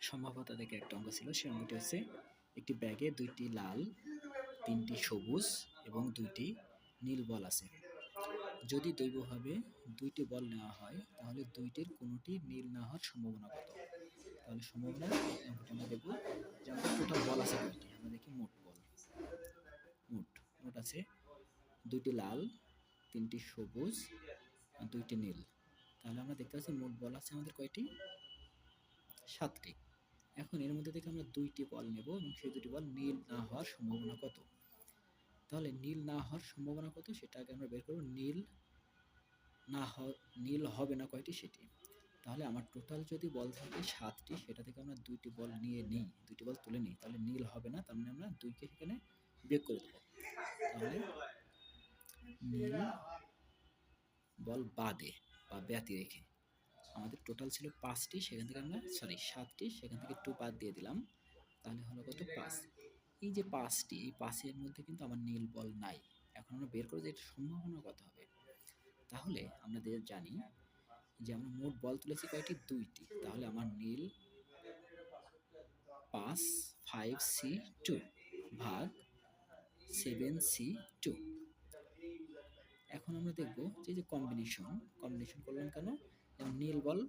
সম্ভাব্যতা থেকে একটা অঙ্ক ছিল। সেই অঙ্কটি হচ্ছে একটি ব্যাগে ২টি লাল, ৩টি সবুজ এবং ২টি নীল বল আছে। যদি দৈবভাবে ২টি বল নেওয়া হয় তাহলে ২টির কোনোটি নীল না হওয়ার সম্ভাবনা কত? তাহলে সম্ভাবনা অঙ্কটা আমরা দেখব যে আমাদের টোটাল বল আছে কয়টি? আমরা দেখি মোট বল। মোট আছে ২টি লাল, ৩টি সবুজ আর ২টি নীল। তাহলে আমরা দেখতে পাচ্ছি মোট বল আছে আমাদের কয়টি? ৭টি। এখন এর মধ্যে থেকে আমরা ২টি বল নেব এবং সেই ২টি বল নীল না হওয়ার সম্ভাবনা কত? তাহলে নীল না হওয়ার সম্ভাবনা কত সেটা আগে আমরা বের করব। নীল হবে না কয়টি সেটি। তাহলে আমার টোটাল যদি বল থাকে ৭টি, সেটা থেকে আমরা ২টি বল নিয়ে নিই, ২টি বল তুলে নিই, তাহলে নীল হবে না। তার মানে আমরা ২কে সেখানে বিয়োগ করে দেব। তাহলে নীল বল বাদে বা ব্যতি রেখে আমাদের টোটাল ছিল 5টি, সেখান থেকে আমরা 7টি, সেখান থেকে 2 বাদ দিয়ে দিলাম। তাহলে হলো কত? 5। এই যে 5টি, এই 5 এর মধ্যে কিন্তু আমার নীল বল নাই। এখন আমরা বের করব যে এটার সম্ভাবনা কত হবে। তাহলে আমরা জানি যে আমরা মোট বল তুলেছি কয়টি? 2টি। তাহলে আমার নীল 5C2 ভাগ 7C2। এখন আমরা দেখব যে কম্বিনেশন করলাম কেন? নীল বল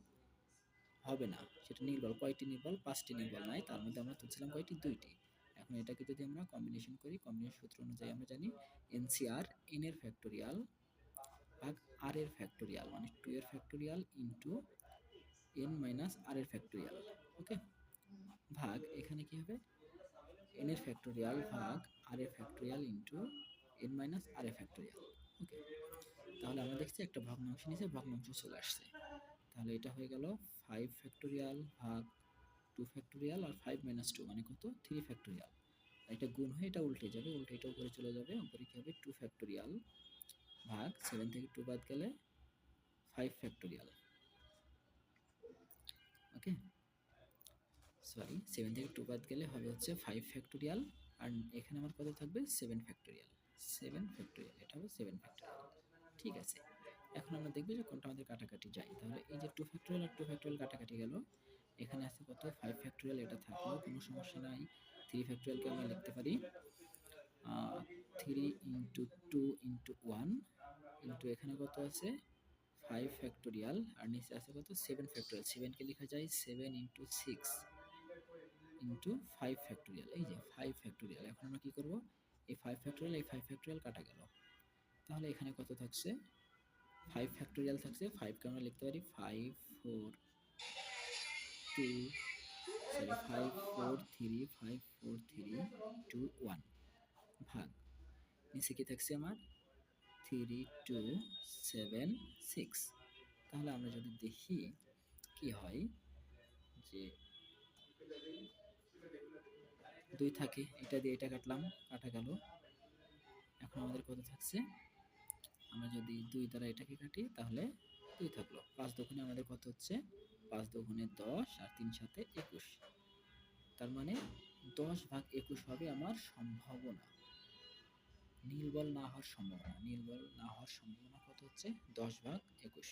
হবে না। সেটা নীল বল কয়টি? নীল বল 5টি নীল বল নাই, তার মধ্যে আমরা তুলছিলাম কয়টি? 2টি। এখন এটাকে যদি আমরা কম্বিনেশন করি, কম্বিনেশন সূত্র অনুযায়ী আমরা জানি NCR n এর ফ্যাক্টোরিয়াল ভাগ r এর ফ্যাক্টোরিয়াল, মানে 2 এর factorial into n minus r এর ফ্যাক্টোরিয়াল। ওকে, ভাগ এখানে কি হবে? n এর ফ্যাক্টোরিয়াল ভাগ r এর factorial into n minus r এর ফ্যাক্টোরিয়াল। ওকে, তাহলে আমরা দেখছি একটা ভগ্নাংশ নিচে ভগ্নাংশ চলে আসছে। তাহলে এটা হয়ে গেল 5 ফ্যাক্টোরিয়াল ভাগ 2 ফ্যাক্টোরিয়াল আর 5 মাইনাস 2 মানে কত? 3 ফ্যাক্টোরিয়াল। এটা গুণ হয়ে এটা উল্টে যাবে, উল্টে এটা উপরে চলে যাবে। উপরে কি হবে? 2 ফ্যাক্টোরিয়াল ভাগ 7 থেকে 2 বাদ গেলে 5 ফ্যাক্টোরিয়াল। ওকে, সরি, 7 থেকে 2 বাদ গেলে হবে হচ্ছে 5 ফ্যাক্টোরিয়াল, আর এখানে আমার কত থাকবে? 7 ফ্যাক্টোরিয়াল। এটা হবে 7 ফ্যাক্টোরিয়াল। ঠিক আছে, এখন আমরা দেখব যে কোনটা আমাদের কাটাকাটি যায়। তাহলে এই যে 2 ফ্যাক্টোরিয়াল আর 2 ফ্যাক্টোরিয়াল কাটাকাটি গেল। এখানে আছে কত? 5 ফ্যাক্টোরিয়াল, এটা থাকলেও কোনো সমস্যা নাই। 3 ফ্যাক্টোরিয়ালকে আমরা লিখতে পারি 3 ইন্টু 2 ইন্টু 1 ইন্টু এখানে কত আছে? 5 ফ্যাক্টোরিয়াল, আর নিচে আছে কত? 7 ফ্যাক্টোরিয়াল। 7কে লেখা যায় 7 ইন্টু 6 ইন্টু 5 ফ্যাক্টোরিয়াল। এই যে 5 ফ্যাক্টোরিয়াল। এখন আমরা কি করব? এই 5 ফ্যাক্টোরিয়াল, এই 5 ফ্যাক্টোরিয়াল কাটা গেল। তাহলে এখানে কত থাকছে? 5 ফ্যাক্টোরিয়াল থাকছে। 5কে আমরা লিখতে পারি 5 4 3 2 1 ভাগ নিচে কি থাকছে আমার? 3 2 7 6। তাহলে আমরা যদি দেখি কি হয়, যে 2 থাকে, এটা দিয়ে এটা কাটলাম, কাটা গেল। এখন আমাদের কত থাকছে? আমরা যদি 2 দ্বারা এটাকে কাটি তাহলে 2 থাকলো। 5 দুগুণে আমাদের কত হচ্ছে? 5 দুগুণে 10 আর 3 সাথে 21। তার মানে 10 ভাগ 21 হবে আমার সম্ভাবনা। নীল বল না হওয়ার সম্ভাবনা কত হচ্ছে? 10 ভাগ 21।